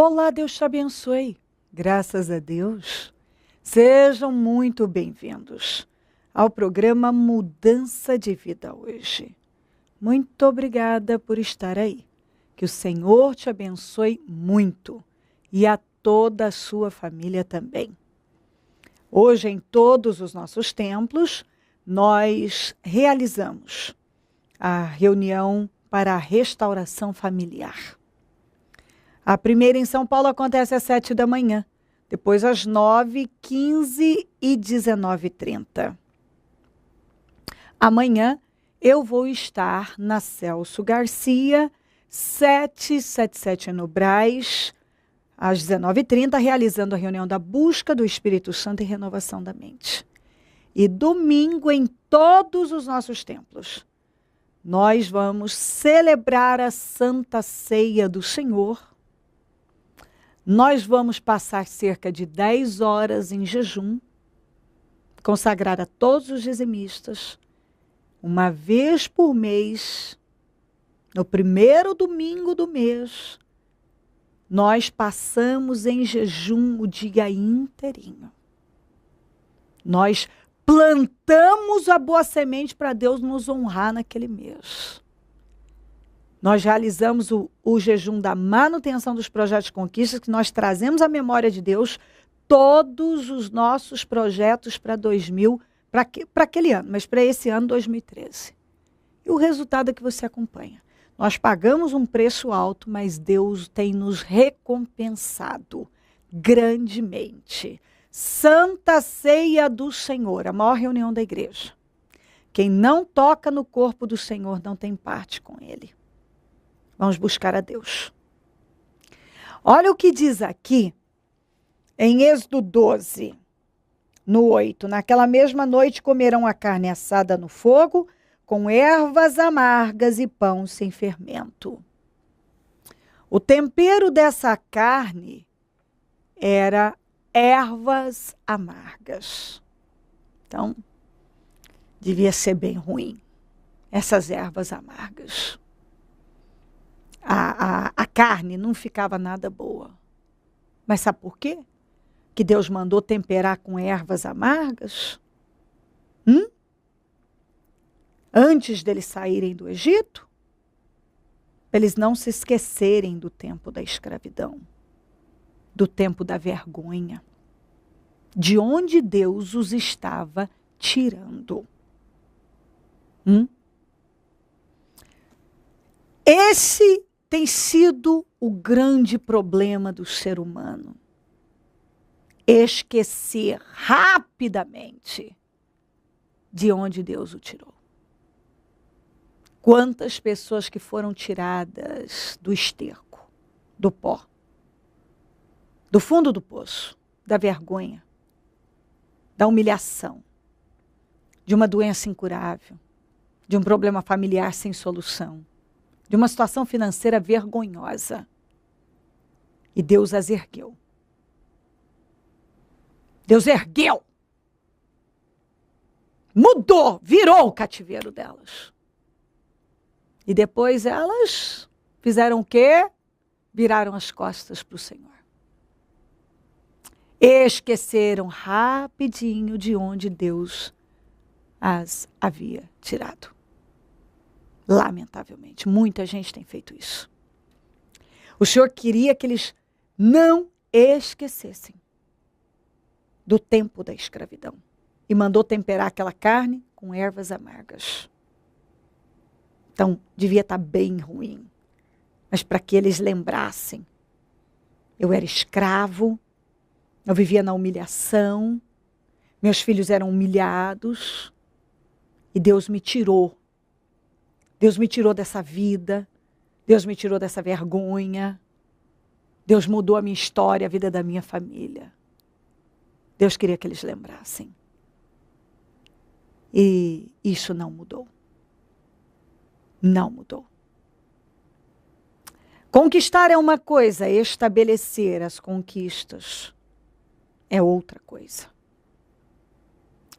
Olá, Deus te abençoe. Graças a Deus. Sejam muito bem-vindos ao programa Mudança de Vida hoje. Muito obrigada por estar aí. Que o Senhor te abençoe muito e a toda a sua família também. Hoje, em todos os nossos templos, nós realizamos a reunião para a restauração familiar. A primeira em São Paulo acontece às 7 da manhã, depois às 9, 15 e 19h30. Amanhã eu vou estar na Celso Garcia, 777 no Brás, às 19h30, realizando a reunião da busca do Espírito Santo e renovação da mente. E domingo, em todos os nossos templos, nós vamos celebrar a Santa Ceia do Senhor. Nós vamos passar cerca de 10 horas em jejum, consagrar a todos os dizimistas, uma vez por mês, no primeiro domingo do mês, nós passamos em jejum o dia inteirinho. Nós plantamos a boa semente para Deus nos honrar naquele mês. Nós realizamos o jejum da manutenção dos projetos de conquistas, que nós trazemos à memória de Deus todos os nossos projetos para aquele ano, mas para esse ano 2013. E o resultado é que você acompanha. Nós pagamos um preço alto, mas Deus tem nos recompensado grandemente. Santa Ceia do Senhor, a maior reunião da igreja. Quem não toca no corpo do Senhor não tem parte com ele. Vamos buscar a Deus. Olha o que diz aqui, em Êxodo 12, no 8. Naquela mesma noite comerão a carne assada no fogo, com ervas amargas e pão sem fermento. O tempero dessa carne era ervas amargas. Então, devia ser bem ruim, essas ervas amargas. A carne não ficava nada boa. Mas sabe por quê? Que Deus mandou temperar com ervas amargas? Antes deles saírem do Egito? Para eles não se esquecerem do tempo da escravidão, do tempo da vergonha, de onde Deus os estava tirando. Esse tem sido o grande problema do ser humano. Esquecer rapidamente de onde Deus o tirou. Quantas pessoas que foram tiradas do esterco, do pó, do fundo do poço, da vergonha, da humilhação, de uma doença incurável, de um problema familiar sem solução, de uma situação financeira vergonhosa. E Deus as ergueu. Deus ergueu. Mudou, virou o cativeiro delas. E depois elas fizeram o quê? Viraram as costas para o Senhor. Esqueceram rapidinho de onde Deus as havia tirado. Lamentavelmente, muita gente tem feito isso. O Senhor queria que eles não esquecessem do tempo da escravidão. E mandou temperar aquela carne com ervas amargas. Então, devia estar bem ruim. Mas para que eles lembrassem. Eu era escravo, eu vivia na humilhação, meus filhos eram humilhados, e Deus me tirou. Deus me tirou dessa vida, Deus me tirou dessa vergonha, Deus mudou a minha história, a vida da minha família. Deus queria que eles lembrassem. E isso não mudou. Não mudou. Conquistar é uma coisa, estabelecer as conquistas é outra coisa.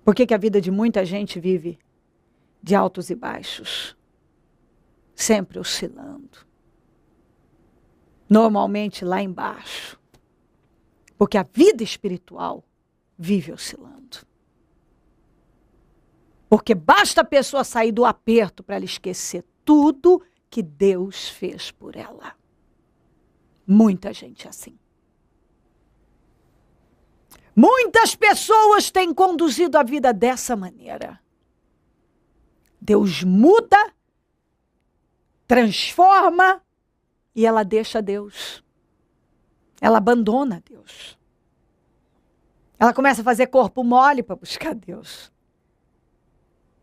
Por que a vida de muita gente vive de altos e baixos? Sempre oscilando. Normalmente lá embaixo. Porque a vida espiritual vive oscilando. Porque basta a pessoa sair do aperto para ela esquecer tudo que Deus fez por ela. Muita gente assim. Muitas pessoas têm conduzido a vida dessa maneira. Deus muda, transforma e ela deixa Deus. Ela abandona Deus. Ela começa a fazer corpo mole para buscar Deus.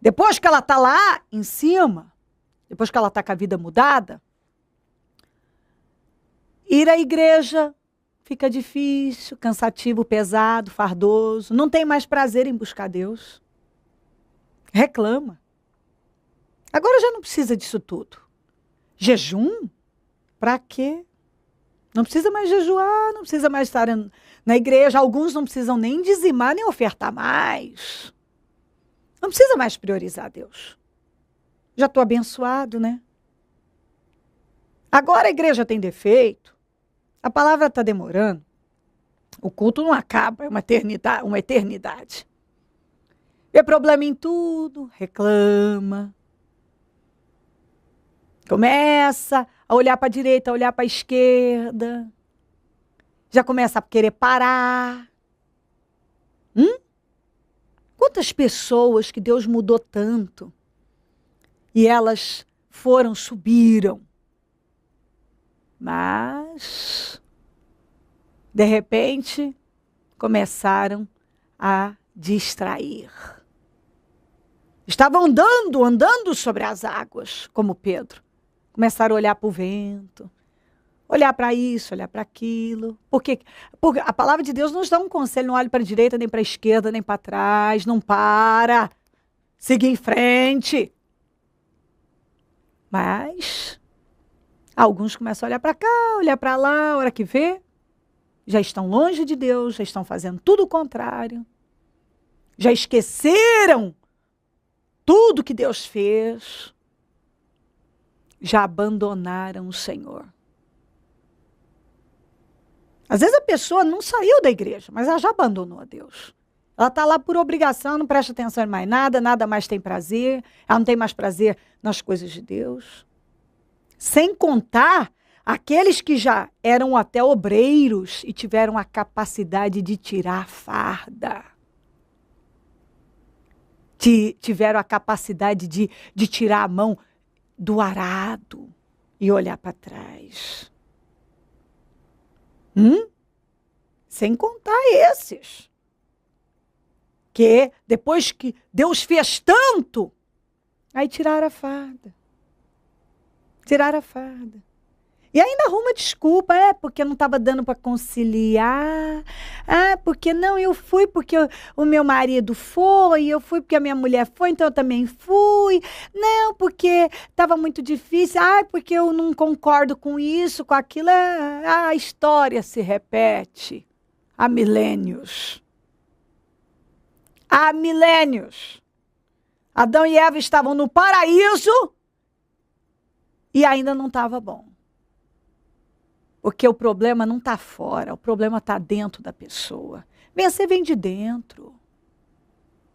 Depois que ela está lá em cima, depois que ela está com a vida mudada, ir à igreja fica difícil, cansativo, pesado, fardoso. Não tem mais prazer em buscar Deus. Reclama. Agora já não precisa disso tudo. Jejum? Para quê? Não precisa mais jejuar, não precisa mais estar na igreja. Alguns não precisam nem dizimar, nem ofertar mais. Não precisa mais priorizar Deus. Já estou abençoado, né? Agora a igreja tem defeito. A palavra está demorando. O culto não acaba, é uma eternidade. Vê problema em tudo, reclama. Começa a olhar para a direita, a olhar para a esquerda. Já começa a querer parar. Quantas pessoas que Deus mudou tanto e elas subiram. Mas, de repente, começaram a distrair. Estavam andando sobre as águas, como Pedro. Começaram a olhar para o vento, olhar para isso, olhar para aquilo. Porque a palavra de Deus nos dá um conselho, não olhe para a direita, nem para a esquerda, nem para trás, não para. Siga em frente. Mas alguns começam a olhar para cá, olhar para lá, a hora que vê, já estão longe de Deus, já estão fazendo tudo o contrário. Já esqueceram tudo que Deus fez. Já abandonaram o Senhor. Às vezes a pessoa não saiu da igreja, mas ela já abandonou a Deus. Ela está lá por obrigação, não presta atenção em mais nada, nada mais tem prazer, ela não tem mais prazer nas coisas de Deus. Sem contar aqueles que já eram até obreiros e tiveram a capacidade de tirar a farda. Tiveram a capacidade de tirar a mão do arado e olhar para trás. Sem contar esses. Que depois que Deus fez tanto, aí tiraram a farda. Tiraram a farda. E ainda arruma desculpa, porque não estava dando para conciliar. Porque não, eu fui porque o meu marido foi, eu fui porque a minha mulher foi, então eu também fui. Não, porque estava muito difícil. Porque eu não concordo com isso, com aquilo. A história se repete há milênios. Há milênios. Adão e Eva estavam no paraíso e ainda não estava bom. Porque o problema não está fora, o problema está dentro da pessoa. Vencer vem de dentro.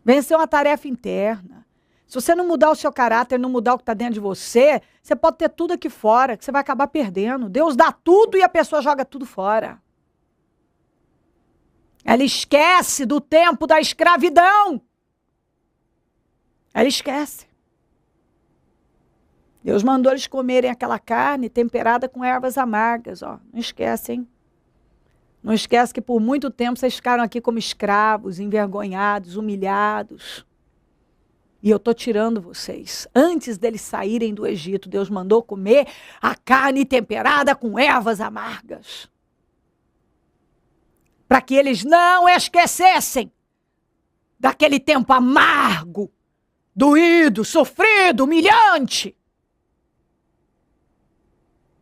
Vencer é uma tarefa interna. Se você não mudar o seu caráter, não mudar o que está dentro de você, você pode ter tudo aqui fora, que você vai acabar perdendo. Deus dá tudo e a pessoa joga tudo fora. Ela esquece do tempo da escravidão. Ela esquece. Deus mandou eles comerem aquela carne temperada com ervas amargas. Não esquece, hein? Não esquece que por muito tempo vocês ficaram aqui como escravos, envergonhados, humilhados. E eu estou tirando vocês. Antes deles saírem do Egito, Deus mandou comer a carne temperada com ervas amargas. Para que eles não esquecessem daquele tempo amargo, doído, sofrido, humilhante.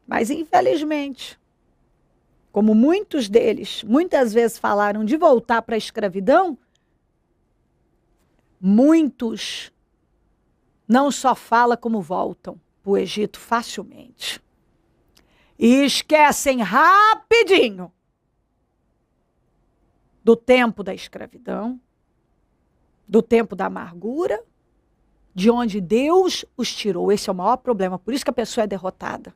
Mas, infelizmente, como muitos deles, muitas vezes falaram de voltar para a escravidão, muitos não só falam como voltam para o Egito facilmente. E esquecem rapidinho do tempo da escravidão, do tempo da amargura, de onde Deus os tirou. Esse é o maior problema, por isso que a pessoa é derrotada.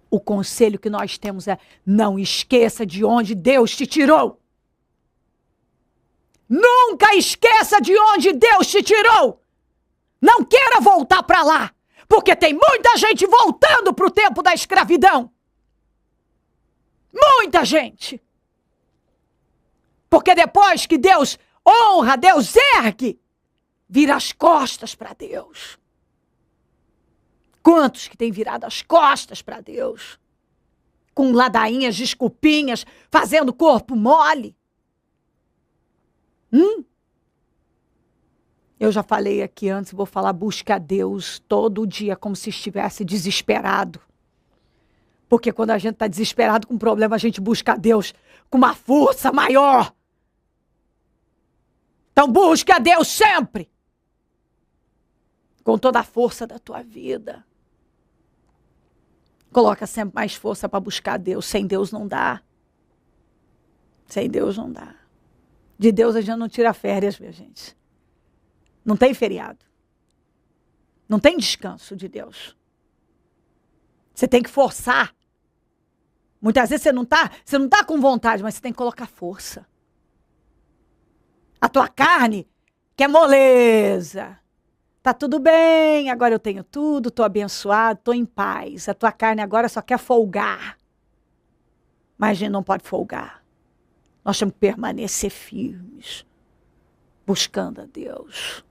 O conselho que nós temos é: não esqueça de onde Deus te tirou. Nunca esqueça de onde Deus te tirou. Não queira voltar para lá, porque tem muita gente voltando para o tempo da escravidão. Muita gente. Porque depois que Deus honra, Deus ergue, vira as costas para Deus. Quantos que têm virado as costas para Deus? Com ladainhas, desculpinhas, fazendo corpo mole. Eu já falei aqui antes, vou falar: busca a Deus todo dia como se estivesse desesperado. Porque quando a gente está desesperado com um problema, a gente busca a Deus com uma força maior. Então busca a Deus sempre. Com toda a força da tua vida. Coloca sempre mais força para buscar a Deus. Sem Deus não dá. Sem Deus não dá. De Deus a gente não tira férias, minha gente. Não tem feriado. Não tem descanso de Deus. Você tem que forçar. Muitas vezes você não tá com vontade, mas você tem que colocar força. A tua carne quer moleza. Tá tudo bem, agora eu tenho tudo, tô abençoado, tô em paz. A tua carne agora só quer folgar. Mas a gente não pode folgar. Nós temos que permanecer firmes, buscando a Deus.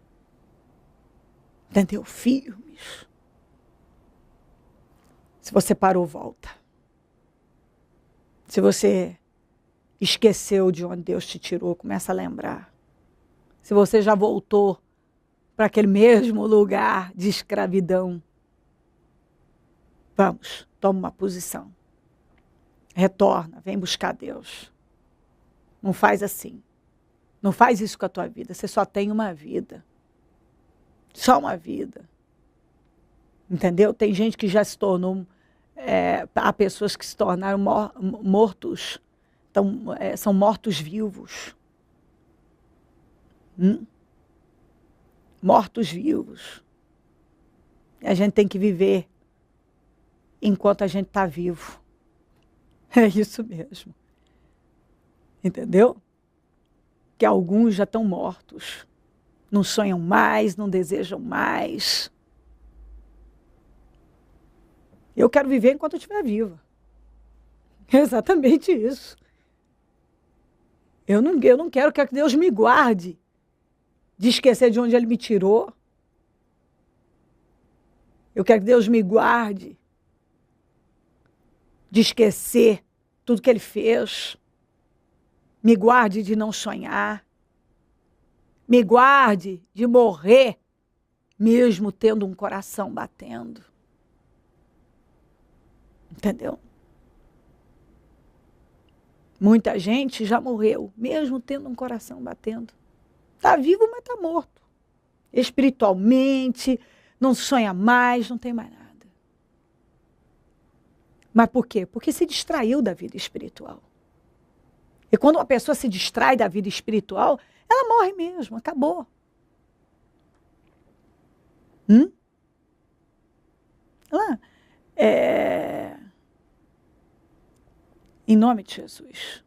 Entendeu? Firmes. Se você parou, volta. Se você esqueceu de onde Deus te tirou, começa a lembrar. Se você já voltou para aquele mesmo lugar de escravidão, vamos, toma uma posição. Retorna, vem buscar Deus. Não faz assim. Não faz isso com a tua vida. Você só tem uma vida. Só uma vida. Entendeu? Tem gente que já se tornou... há pessoas que se tornaram mortos. Então, são mortos-vivos. Mortos-vivos. A gente tem que viver enquanto a gente está vivo. É isso mesmo. Entendeu? Que alguns já estão mortos. Não sonham mais, não desejam mais. Eu quero viver enquanto eu estiver viva. É exatamente isso. Eu não quero que Deus me guarde de esquecer de onde Ele me tirou. Eu quero que Deus me guarde de esquecer tudo que Ele fez. Me guarde de não sonhar. Me guarde de morrer, mesmo tendo um coração batendo. Entendeu? Muita gente já morreu, mesmo tendo um coração batendo. Está vivo, mas está morto. Espiritualmente, não sonha mais, não tem mais nada. Mas por quê? Porque se distraiu da vida espiritual. E quando uma pessoa se distrai da vida espiritual, ela morre mesmo, acabou. Em nome de Jesus.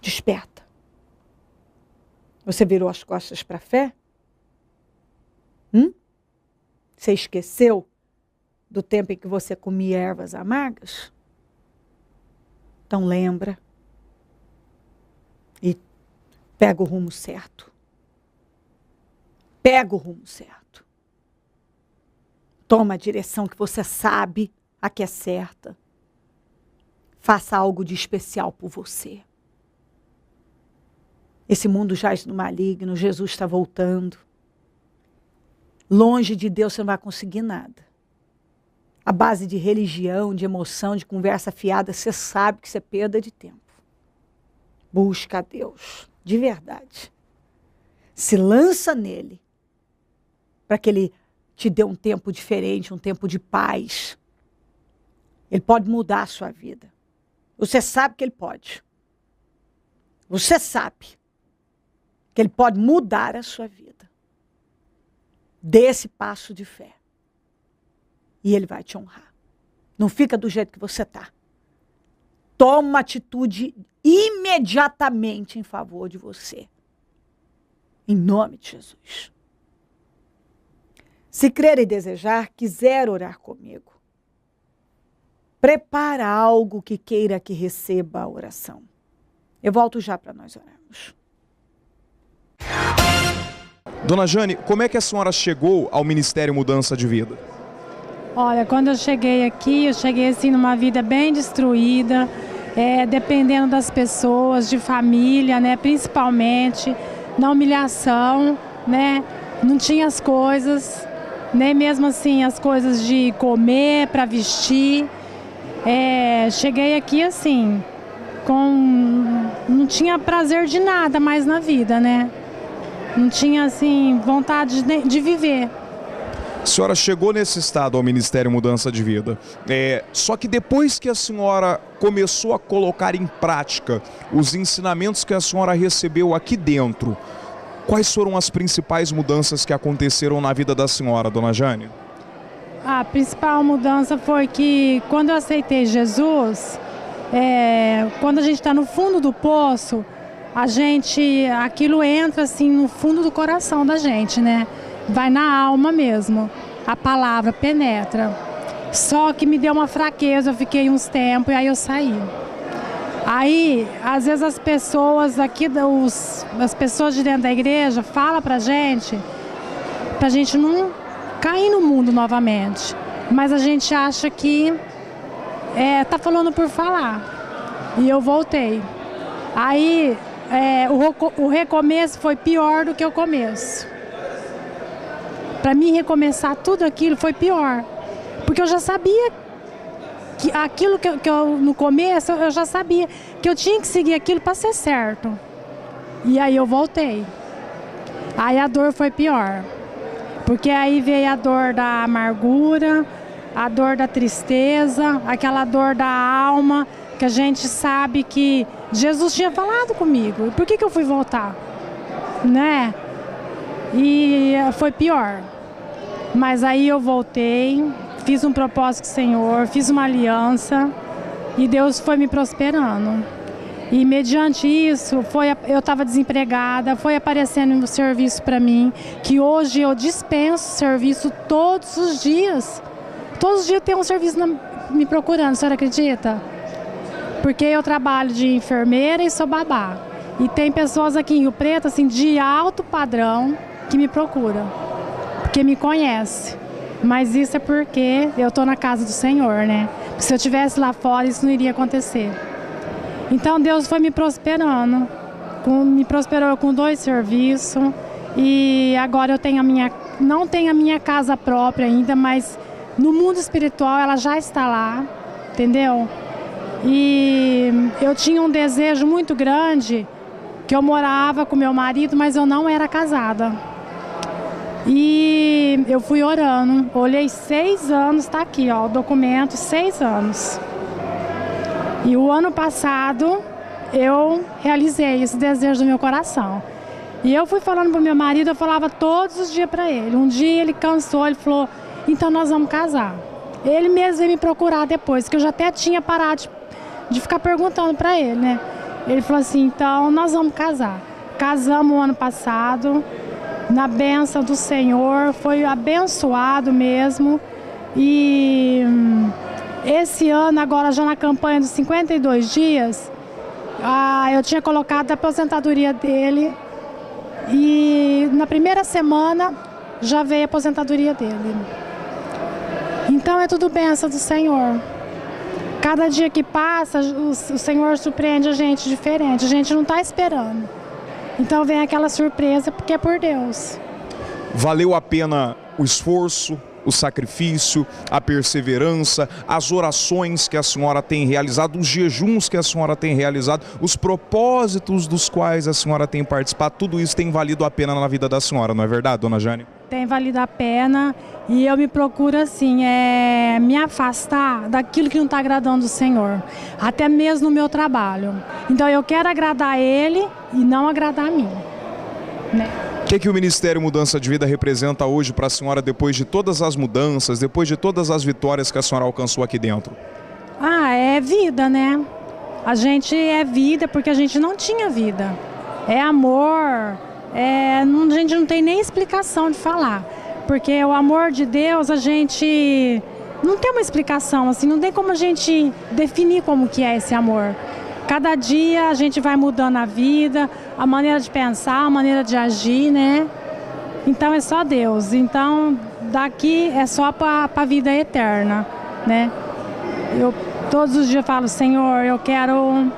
Desperta. Você virou as costas para a fé? Você esqueceu do tempo em que você comia ervas amargas? Então lembra. E pega o rumo certo. Pega o rumo certo. Toma a direção que você sabe a que é certa. Faça algo de especial por você. Esse mundo jaz no maligno, Jesus está voltando. Longe de Deus você não vai conseguir nada. A base de religião, de emoção, de conversa fiada, você sabe que você é perda de tempo. Busca a Deus, de verdade. Se lança nele, para que ele te dê um tempo diferente, um tempo de paz. Ele pode mudar a sua vida. Você sabe que ele pode. Você sabe que ele pode mudar a sua vida. Dê esse passo de fé. E ele vai te honrar. Não fica do jeito que você está. Toma uma atitude imediatamente em favor de você. Em nome de Jesus. Se crer e desejar, quiser orar comigo, prepara algo que queira que receba a oração. Eu volto já para nós orarmos. Dona Jane, como é que a senhora chegou ao Ministério Mudança de Vida? Olha, quando eu cheguei aqui, eu cheguei assim numa vida bem destruída, dependendo das pessoas, de família, né, principalmente, na humilhação, né, não tinha as coisas, nem mesmo assim as coisas de comer, para vestir. Cheguei aqui assim, não tinha prazer de nada mais na vida, né? Não tinha assim vontade de viver. A senhora chegou nesse estado ao Ministério Mudança de Vida. Só que depois que a senhora começou a colocar em prática os ensinamentos que a senhora recebeu aqui dentro, quais foram as principais mudanças que aconteceram na vida da senhora, Dona Jane? A principal mudança foi que quando eu aceitei Jesus, quando a gente está no fundo do poço, aquilo entra assim no fundo do coração da gente, né? Vai na alma mesmo, a palavra penetra. Só que me deu uma fraqueza, eu fiquei uns tempos e aí eu saí. Aí, às vezes as pessoas aqui, as pessoas de dentro da igreja falam pra gente não cair no mundo novamente. Mas a gente acha que tá falando por falar. E eu voltei. Aí, o recomeço foi pior do que o começo. Para mim recomeçar tudo aquilo foi pior, porque eu já sabia que aquilo que eu no começo eu já sabia que eu tinha que seguir aquilo para ser certo. E aí eu voltei. Aí a dor foi pior, porque aí veio a dor da amargura, a dor da tristeza, aquela dor da alma, que a gente sabe que Jesus tinha falado comigo. Por que eu fui voltar? Né? E foi pior. Mas aí eu voltei, fiz um propósito com o Senhor, fiz uma aliança e Deus foi me prosperando. E mediante isso, eu estava desempregada, foi aparecendo um serviço para mim, que hoje eu dispenso serviço todos os dias. Todos os dias tem um serviço me procurando, a senhora acredita? Porque eu trabalho de enfermeira e sou babá. E tem pessoas aqui em Rio Preto, assim, de alto padrão, que me procuram, porque me conhece. Mas isso é porque eu estou na casa do Senhor, né? Porque se eu estivesse lá fora, isso não iria acontecer. Então Deus foi me prosperando, me prosperou com 2 serviços, e agora eu tenho não tenho a minha casa própria ainda, mas no mundo espiritual ela já está lá, entendeu? E eu tinha um desejo muito grande, que eu morava com meu marido, mas eu não era casada. E eu fui orando, olhei 6 anos, tá aqui ó, o documento, 6 anos. E o ano passado eu realizei esse desejo do meu coração. E eu fui falando pro meu marido, eu falava todos os dias para ele. Um dia ele cansou, ele falou, então nós vamos casar. Ele mesmo veio me procurar depois, que eu já até tinha parado de ficar perguntando para ele, né? Ele falou assim, então nós vamos casar. Casamos o ano passado, na bênção do Senhor, foi abençoado mesmo. E esse ano, agora já na campanha dos 52 dias, eu tinha colocado a aposentadoria dele e na primeira semana já veio a aposentadoria dele. Então é tudo bênção do Senhor. Cada dia que passa, o Senhor surpreende a gente diferente, a gente não está esperando. Então vem aquela surpresa porque é por Deus. Valeu a pena o esforço, o sacrifício, a perseverança, as orações que a senhora tem realizado, os jejuns que a senhora tem realizado, os propósitos dos quais a senhora tem participado, tudo isso tem valido a pena na vida da senhora, não é verdade, Dona Jane? Tem valido a pena e eu me procuro assim, me afastar daquilo que não está agradando o Senhor, até mesmo no meu trabalho. Então eu quero agradar Ele e não agradar a mim, né? O que o Ministério Mudança de Vida representa hoje para a senhora depois de todas as mudanças, depois de todas as vitórias que a senhora alcançou aqui dentro? É vida, né? A gente é vida porque a gente não tinha vida. É amor, a gente não tem nem explicação de falar. Porque o amor de Deus, a gente não tem uma explicação, assim, não tem como a gente definir como que é esse amor. Cada dia a gente vai mudando a vida, a maneira de pensar, a maneira de agir, né? Então é só Deus. Então daqui é só para a vida eterna, né? Eu todos os dias falo, Senhor, eu quero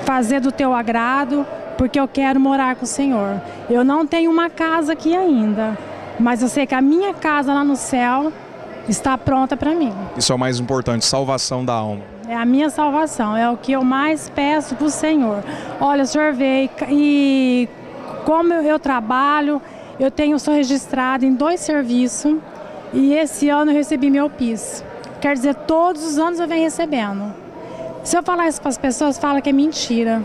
fazer do Teu agrado, porque eu quero morar com o Senhor. Eu não tenho uma casa aqui ainda, mas eu sei que a minha casa lá no céu está pronta para mim. Isso é o mais importante, salvação da alma. É a minha salvação, é o que eu mais peço para o Senhor. Olha, Senhor, veio e como eu trabalho, sou registrada em 2 serviços e esse ano eu recebi meu PIS. Quer dizer, todos os anos eu venho recebendo. Se eu falar isso para as pessoas, fala que é mentira.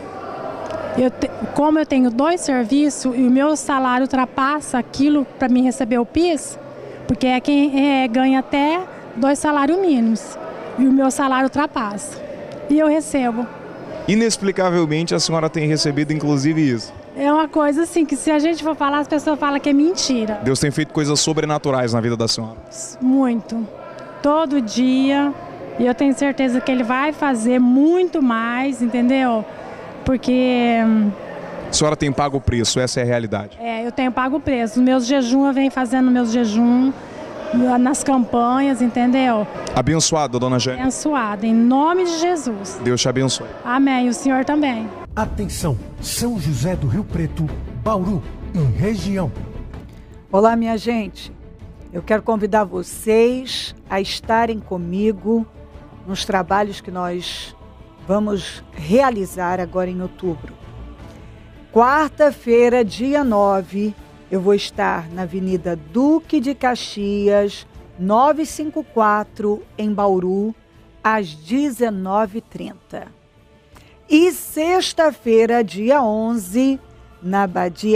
Como eu tenho 2 serviços e o meu salário ultrapassa aquilo para mim receber o PIS, porque é quem ganha até 2 salários mínimos e o meu salário ultrapassa e eu recebo. Inexplicavelmente a senhora tem recebido inclusive isso. É uma coisa assim que se a gente for falar, as pessoas falam que é mentira. Deus tem feito coisas sobrenaturais na vida da senhora. Muito. Todo dia. E eu tenho certeza que Ele vai fazer muito mais, entendeu? Porque... A senhora tem pago o preço, essa é a realidade. Eu tenho pago o preço. Os meus jejuns, eu venho fazendo meus jejuns nas campanhas, entendeu? Abençoada, dona Jane. Abençoada, em nome de Jesus. Deus te abençoe. Amém, o Senhor também. Atenção, São José do Rio Preto, Bauru e região. Olá, minha gente. Eu quero convidar vocês a estarem comigo nos trabalhos que nós vamos realizar agora em outubro. Quarta-feira, dia 9, eu vou estar na Avenida Duque de Caxias, 954, em Bauru, às 19h30. E sexta-feira, dia 11, na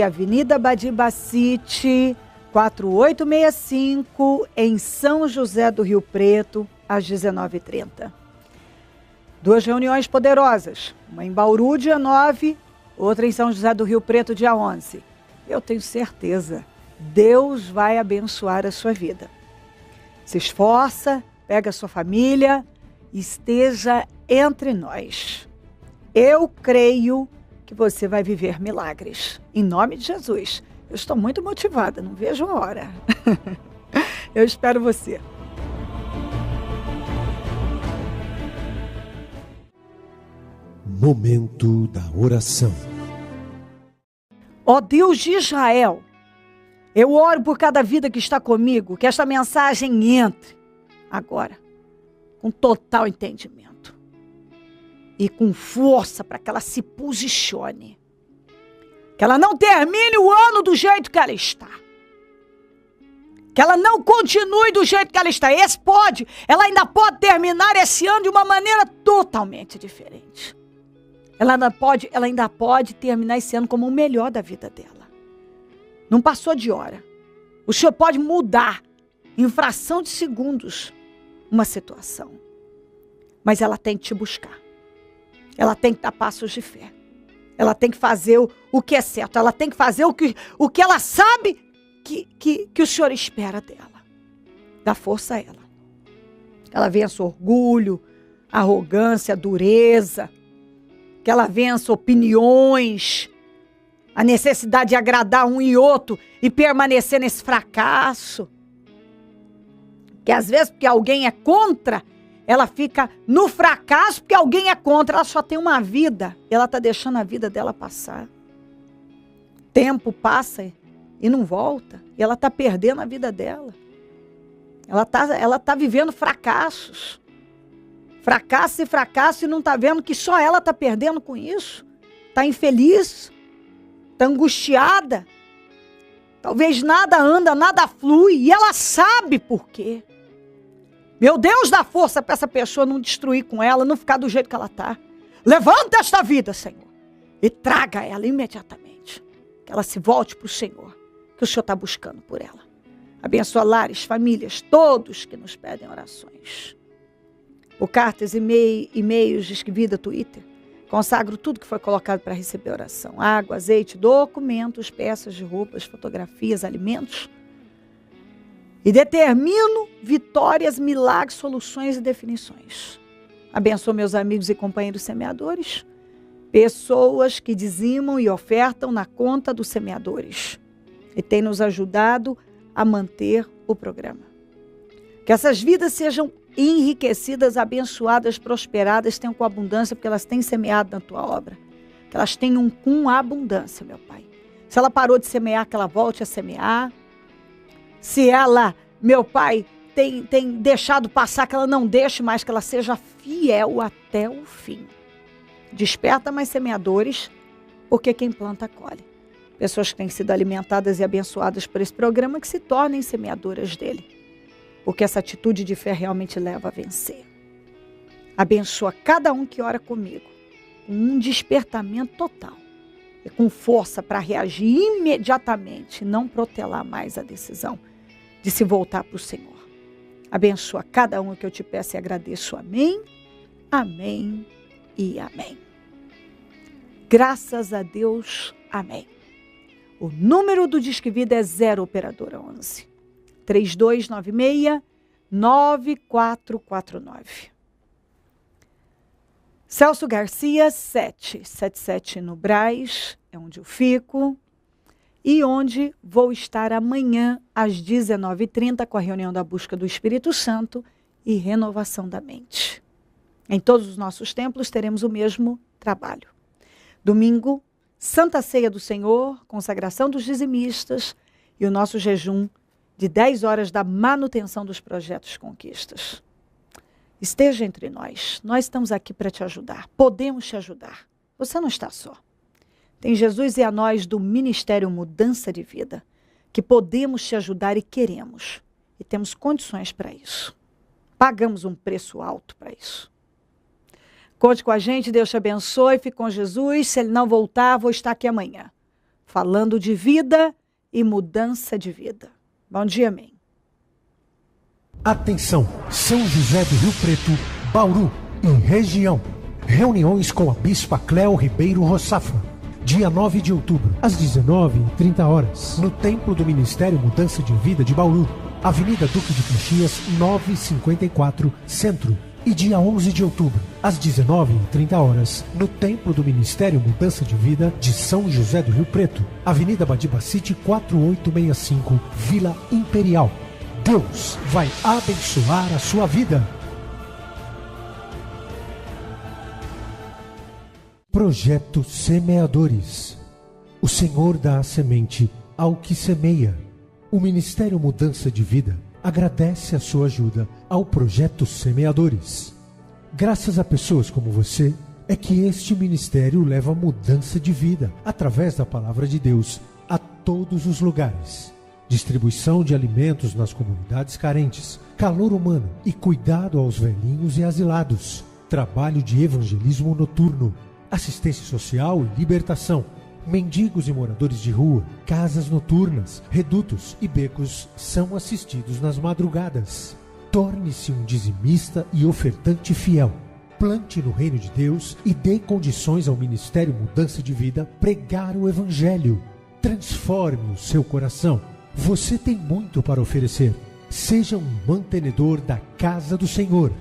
Avenida Badibacite, 4865, em São José do Rio Preto, às 19h30. 2 reuniões poderosas, uma em Bauru, dia 9, outra em São José do Rio Preto, dia 11. Eu tenho certeza, Deus vai abençoar a sua vida. Se esforça, pega a sua família, esteja entre nós. Eu creio que você vai viver milagres. Em nome de Jesus. Eu estou muito motivada, não vejo a hora. Eu espero você. Momento da oração. Ó Deus de Israel, eu oro por cada vida que está comigo, que esta mensagem entre agora, com total entendimento e com força para que ela se posicione. Que ela não termine o ano do jeito que ela está. Que ela não continue do jeito que ela está. Ela ainda pode terminar esse ano de uma maneira totalmente diferente. Ela ainda pode terminar esse ano como o melhor da vida dela. Não passou de hora. O Senhor pode mudar, em fração de segundos, uma situação. Mas ela tem que te buscar. Ela tem que dar passos de fé. Ela tem que fazer o que é certo. Ela tem que fazer o que ela sabe que o Senhor espera dela. Dá força a ela. Ela vença orgulho, arrogância, dureza. Que ela vença opiniões, a necessidade de agradar um e outro e permanecer nesse fracasso. Que às vezes, porque alguém é contra, ela fica no fracasso porque alguém é contra. Ela só tem uma vida, ela está deixando a vida dela passar. Tempo passa e não volta, e ela está perdendo a vida dela. Ela tá vivendo fracassos. Fracasso e não está vendo que só ela está perdendo com isso. Está infeliz, está angustiada, Talvez nada anda, nada flui, e ela sabe por quê. Meu Deus, dá força para essa pessoa não destruir com ela, não ficar do jeito que ela está. Levanta esta vida, Senhor, e traga ela imediatamente. Que ela se volte para o Senhor, que o Senhor está buscando por ela. Abençoa lares, famílias, todos que nos pedem orações. Por cartas, e-mails, Disque Vida, Twitter. Consagro tudo que foi colocado para receber oração. Água, azeite, documentos, peças de roupas, fotografias, alimentos. E determino vitórias, milagres, soluções e definições. Abençoa meus amigos e companheiros semeadores. Pessoas que dizimam e ofertam na conta dos semeadores. E tem nos ajudado a manter o programa. Que essas vidas sejam enriquecidas, abençoadas, prosperadas, tenham com abundância, porque elas têm semeado na tua obra. Que elas tenham com abundância, meu Pai. Se ela parou de semear, que ela volte a semear. Se ela, meu Pai, tem deixado passar, que ela não deixe mais, que ela seja fiel até o fim. Desperta mais semeadores, porque quem planta, colhe. Pessoas que têm sido alimentadas e abençoadas por esse programa, que se tornem semeadoras dele. Porque essa atitude de fé realmente leva a vencer. Abençoa cada um que ora comigo, com um despertamento total e com força para reagir imediatamente, não protelar mais a decisão de se voltar para o Senhor. Abençoa cada um que eu te peço e agradeço. Amém, amém e amém. Graças a Deus, amém. O número do Disque Vida é 0 operadora 11. 3296-9449. Celso Garcia, 777 no Brás, é onde eu fico. E onde vou estar amanhã, às 19h30, com a reunião da busca do Espírito Santo e renovação da mente. Em todos os nossos templos teremos o mesmo trabalho. Domingo, Santa Ceia do Senhor, consagração dos dizimistas e o nosso jejum de 10 horas da manutenção dos projetos Conquistas. Esteja entre nós. Nós estamos aqui para te ajudar. Podemos te ajudar. Você não está só. Tem Jesus e a nós do Ministério Mudança de Vida, que podemos te ajudar e queremos. E temos condições para isso. Pagamos um preço alto para isso. Conte com a gente, Deus te abençoe, fique com Jesus. Se ele não voltar, vou estar aqui amanhã, falando de vida e mudança de vida. Bom dia, amém. Atenção, São José do Rio Preto, Bauru e região. Reuniões com a Bispa Cléo Ribeiro Roçafra. Dia 9 de outubro, às 19h30, no Templo do Ministério Mudança de Vida de Bauru, Avenida Duque de Caxias, 954, Centro. E dia 11 de outubro, às 19h30, no Templo do Ministério Mudança de Vida de São José do Rio Preto, Avenida Badibacite 4865, Vila Imperial. Deus vai abençoar a sua vida. Projeto Semeadores. O Senhor dá a semente ao que semeia. O Ministério Mudança de Vida agradece a sua ajuda ao Projeto Semeadores. Graças a pessoas como você, é que este ministério leva mudança de vida, através da Palavra de Deus, a todos os lugares. Distribuição de alimentos nas comunidades carentes, calor humano e cuidado aos velhinhos e asilados. Trabalho de evangelismo noturno, assistência social e libertação. Mendigos e moradores de rua, casas noturnas, redutos e becos são assistidos nas madrugadas. Torne-se um dizimista e ofertante fiel. Plante no reino de Deus e dê condições ao Ministério Mudança de Vida pregar o Evangelho. Transforme o seu coração. Você tem muito para oferecer. Seja um mantenedor da casa do Senhor.